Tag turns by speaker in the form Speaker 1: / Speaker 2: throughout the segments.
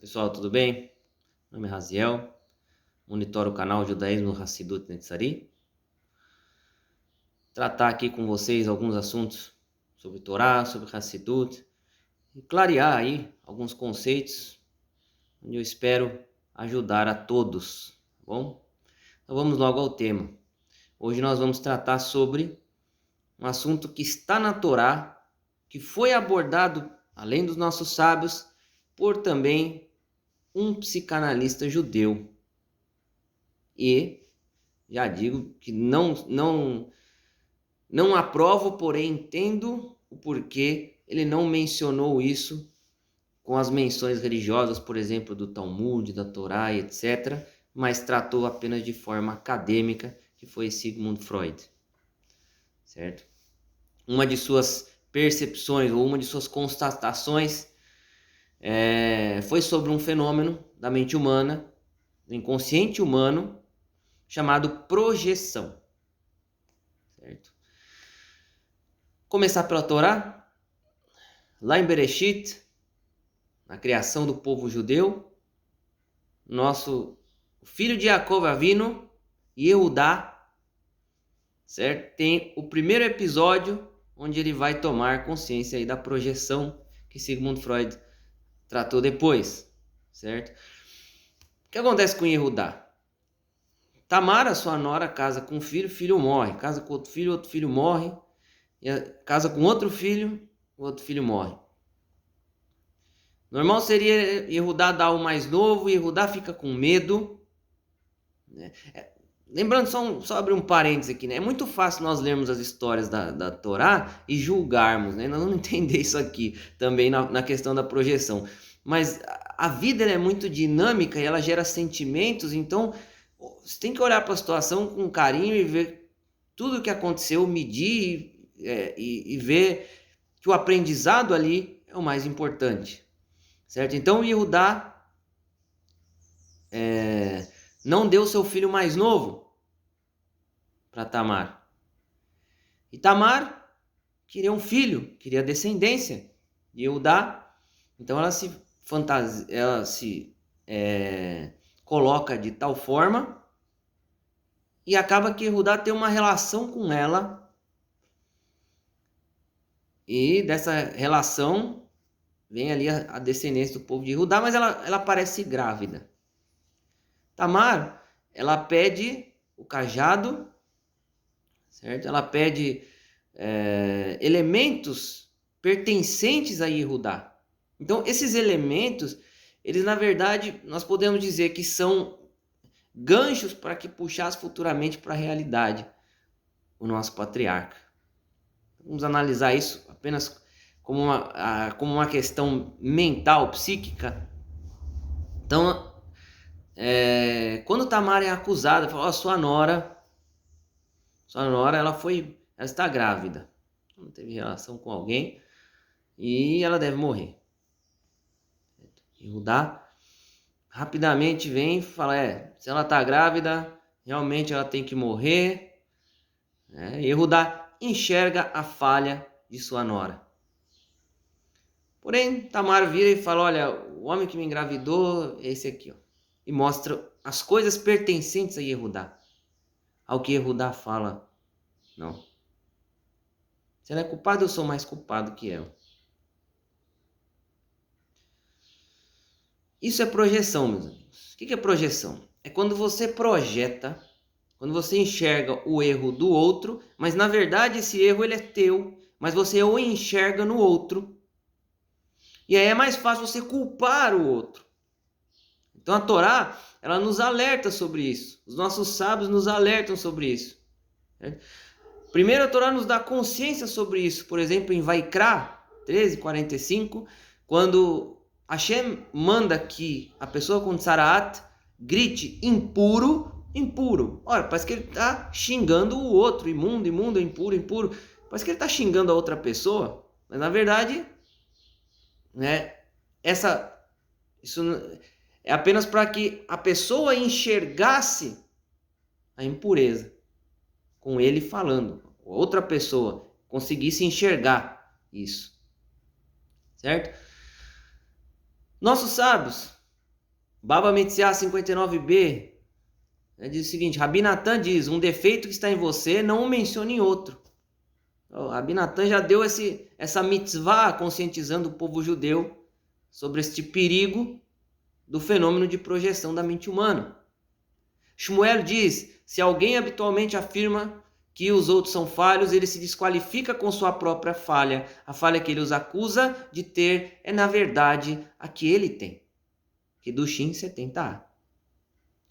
Speaker 1: Pessoal, tudo bem? Meu nome é Raziel, monitoro o canal Judaísmo Hassidut Netzari. Tratar aqui com vocês alguns assuntos sobre Torá, sobre Hassidut e clarear aí alguns conceitos onde eu espero ajudar a todos, tá bom? Então vamos logo ao tema. Hoje nós vamos tratar sobre um assunto que está na Torá, que foi abordado, além dos nossos sábios, por também um psicanalista judeu. E já digo que não aprovo, porém entendo o porquê ele não mencionou isso com as menções religiosas, por exemplo, do Talmud, da Torá, etc., mas tratou apenas de forma acadêmica, que foi Sigmund Freud, certo? Uma de suas percepções ou uma de suas constatações foi sobre um fenômeno da mente humana, do inconsciente humano, chamado projeção, certo? Começar pela Torá, lá em Bereshit, na criação do povo judeu, nosso filho de Yaakov Avinu, Yehudá, certo? Tem o primeiro episódio onde ele vai tomar consciência aí da projeção que Sigmund Freud tratou depois, certo? O que acontece com Yehudá? Tamar, sua nora, casa com um filho, o filho morre. Casa com outro filho morre. Casa com outro filho, o outro filho morre. Normal seria Yehudá dar o mais novo, e Yehudá fica com medo, né? Lembrando, só abrir um parênteses aqui, né? É muito fácil nós lermos as histórias da Torá e julgarmos, né? Nós vamos entender isso aqui também na questão da projeção. Mas a vida é muito dinâmica e ela gera sentimentos, então você tem que olhar para a situação com carinho e ver tudo o que aconteceu, medir e ver que o aprendizado ali é o mais importante, certo? Então Yehudá não deu seu filho mais novo para Tamar. E Tamar queria um filho, queria descendência de Yehudá. Então ela se coloca de tal forma e acaba que Yehudá tem uma relação com ela, e dessa relação vem ali a descendência do povo de Yehudá, mas ela parece grávida. Tamar, ela pede o cajado, certo? Ela pede elementos pertencentes a Yehudá. Então, esses elementos, eles na verdade, nós podemos dizer que são ganchos para que puxasse futuramente para a realidade o nosso patriarca. Vamos analisar isso apenas como uma questão mental, psíquica. Então, quando Tamar é acusada, fala: sua nora, ela está grávida, não teve relação com alguém e ela deve morrer. Yehudá rapidamente vem e fala: se ela está grávida, realmente ela tem que morrer. Yehudá enxerga a falha de sua nora. Porém, Tamar vira e fala: olha, o homem que me engravidou é esse aqui, ó. E mostra as coisas pertencentes a Yehudá. Ao que Yehudá fala: não. Se ela é culpada, eu sou mais culpado que ela. Isso é projeção, meus amigos. O que é projeção? É quando você projeta, quando você enxerga o erro do outro, mas na verdade esse erro ele é teu, mas você o enxerga no outro. E aí é mais fácil você culpar o outro. Então a Torá, ela nos alerta sobre isso. Os nossos sábios nos alertam sobre isso. Primeiro a Torá nos dá consciência sobre isso. Por exemplo, em Vaikra 13:45, quando Hashem manda que a pessoa com Tzaraat grite impuro, impuro. Ora, parece que ele está xingando o outro, imundo, imundo, impuro, impuro. Parece que ele está xingando a outra pessoa, mas na verdade, isso é apenas para que a pessoa enxergasse a impureza com ele falando. Outra pessoa conseguisse enxergar isso, certo? Nossos sábios, Baba Metsiah 59b diz o seguinte: Rabi Natan diz, um defeito que está em você, não o mencione em outro. O Rabi Natan já deu essa mitzvah conscientizando o povo judeu sobre este perigo do fenômeno de projeção da mente humana. Shmuel diz, se alguém habitualmente afirma que os outros são falhos, ele se desqualifica com sua própria falha. A falha que ele os acusa de ter é, na verdade, a que ele tem. Kedushim 70a.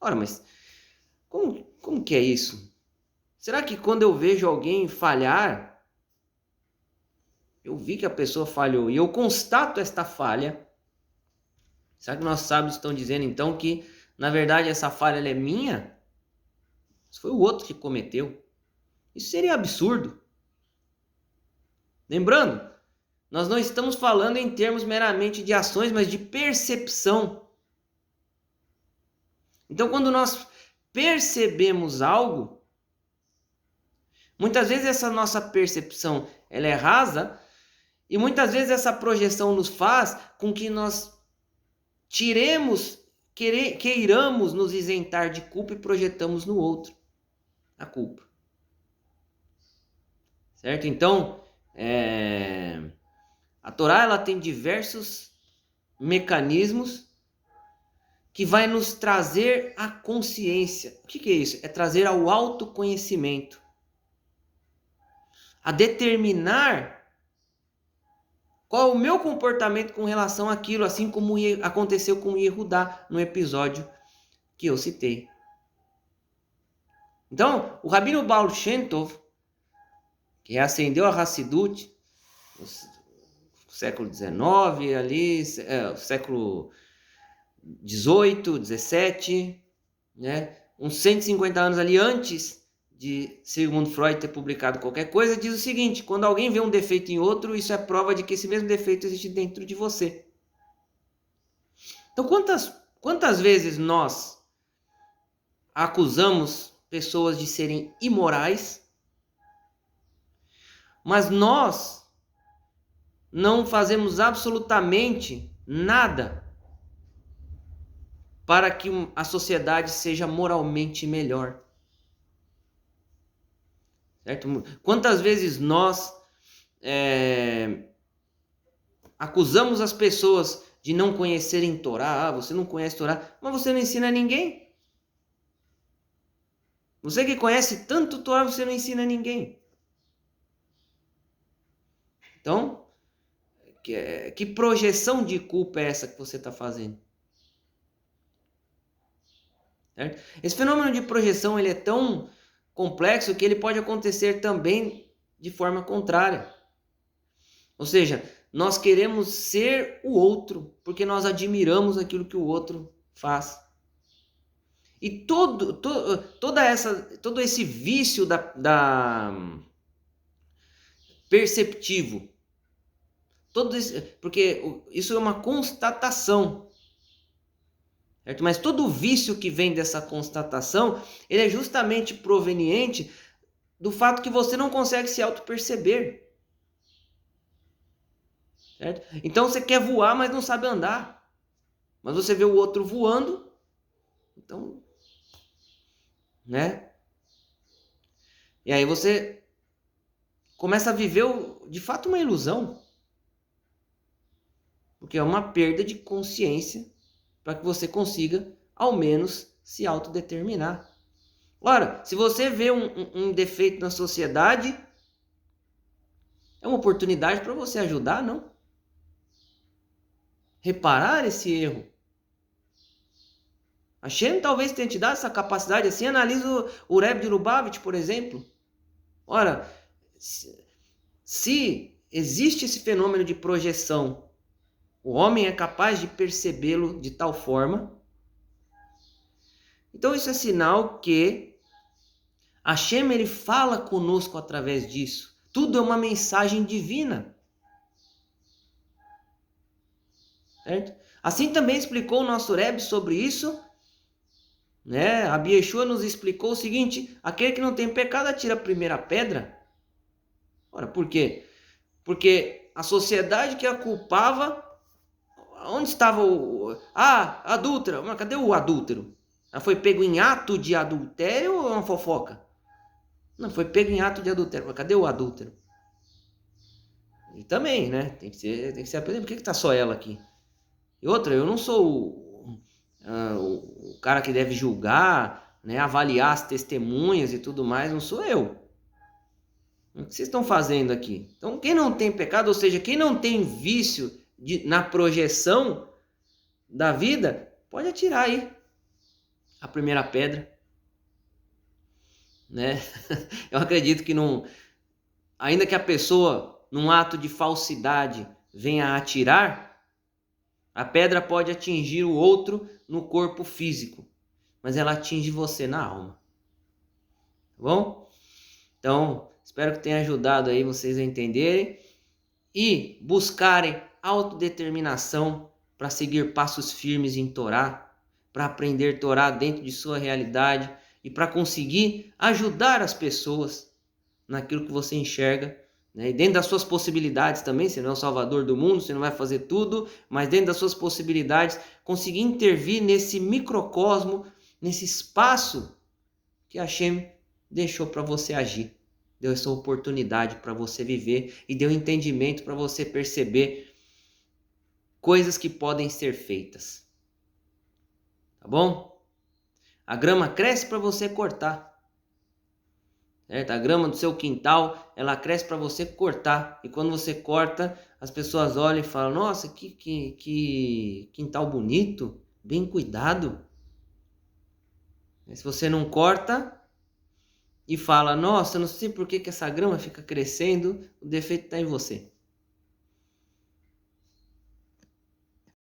Speaker 1: Ora, mas como que é isso? Será que quando eu vejo alguém falhar, eu vi que a pessoa falhou e eu constato esta falha, será que nossos sábios estão dizendo então que, na verdade, essa falha ela é minha? Isso foi o outro que cometeu. Isso seria absurdo. Lembrando, nós não estamos falando em termos meramente de ações, mas de percepção. Então, quando nós percebemos algo, muitas vezes essa nossa percepção ela é rasa e muitas vezes essa projeção nos faz com que nós queiramos nos isentar de culpa e projetamos no outro a culpa. Certo? Então, a Torá ela tem diversos mecanismos que vai nos trazer a consciência. O que é isso? É trazer ao autoconhecimento. A determinar qual é o meu comportamento com relação àquilo, assim como aconteceu com Yehudá no episódio que eu citei. Então, o Rabino Baal Shem Tov, que ascendeu a Hassidut no século XIX, ali, século XVIII, XVII, né? Uns 150 anos ali antes de Sigmund Freud ter publicado qualquer coisa, diz o seguinte: quando alguém vê um defeito em outro, isso é prova de que esse mesmo defeito existe dentro de você. Então, quantas vezes nós acusamos pessoas de serem imorais, mas nós não fazemos absolutamente nada para que a sociedade seja moralmente melhor. Certo? Quantas vezes nós acusamos as pessoas de não conhecerem Torá? Você não conhece Torá, mas você não ensina a ninguém. Você que conhece tanto Torá, você não ensina a ninguém. Então, que projeção de culpa é essa que você está fazendo? Certo? Esse fenômeno de projeção ele é tão complexo que ele pode acontecer também de forma contrária. Ou seja, nós queremos ser o outro porque nós admiramos aquilo que o outro faz. E todo esse vício da perceptivo, porque isso é uma constatação. Certo? Mas todo o vício que vem dessa constatação, ele é justamente proveniente do fato que você não consegue se auto-perceber. Certo? Então você quer voar, mas não sabe andar. Mas você vê o outro voando, então, né? E aí você começa a viver, de fato, uma ilusão. Porque é uma perda de consciência para que você consiga, ao menos, se autodeterminar. Ora, se você vê um defeito na sociedade, é uma oportunidade para você ajudar, não? Reparar esse erro. A Shem talvez tenha te dado essa capacidade assim. Analisa o Rebbe de Lubavitch, por exemplo. Ora, se existe esse fenômeno de projeção, o homem é capaz de percebê-lo de tal forma. Então isso é sinal que Hashem ele fala conosco através disso. Tudo é uma mensagem divina. Certo? Assim também explicou o nosso Rebbe sobre isso. Né? A Yeshua nos explicou o seguinte: aquele que não tem pecado atira a primeira pedra. Ora, por quê? Porque a sociedade que a culpava, onde estava o... Ah, adúltera. Mas cadê o adúltero? Ela foi pego em ato de adultério ou é uma fofoca? Não, foi pego em ato de adultério. Mas cadê o adúltero? E também, né? Tem que ser aprendendo. Por que tá só ela aqui? E outra, eu não sou o cara que deve julgar, né? Avaliar as testemunhas e tudo mais. Não sou eu. O que vocês estão fazendo aqui? Então, quem não tem pecado, ou seja, quem não tem vício na projeção da vida, pode atirar aí a primeira pedra, né? Eu acredito que não, ainda que a pessoa, num ato de falsidade, venha a atirar, a pedra pode atingir o outro no corpo físico, mas ela atinge você na alma. Tá bom? Então, espero que tenha ajudado aí vocês a entenderem e buscarem autodeterminação para seguir passos firmes em Torá, para aprender Torá dentro de sua realidade e para conseguir ajudar as pessoas naquilo que você enxerga, né? E dentro das suas possibilidades também, você não é o salvador do mundo, você não vai fazer tudo, mas dentro das suas possibilidades, conseguir intervir nesse microcosmo, nesse espaço que Hashem deixou para você agir. Deu essa oportunidade para você viver e deu entendimento para você perceber coisas que podem ser feitas. Tá bom? A grama cresce para você cortar. Certo? A grama do seu quintal, ela cresce para você cortar. E quando você corta, as pessoas olham e falam: nossa, que quintal bonito, bem cuidado. Mas se você não corta e fala: nossa, não sei por que essa grama fica crescendo, o defeito está em você.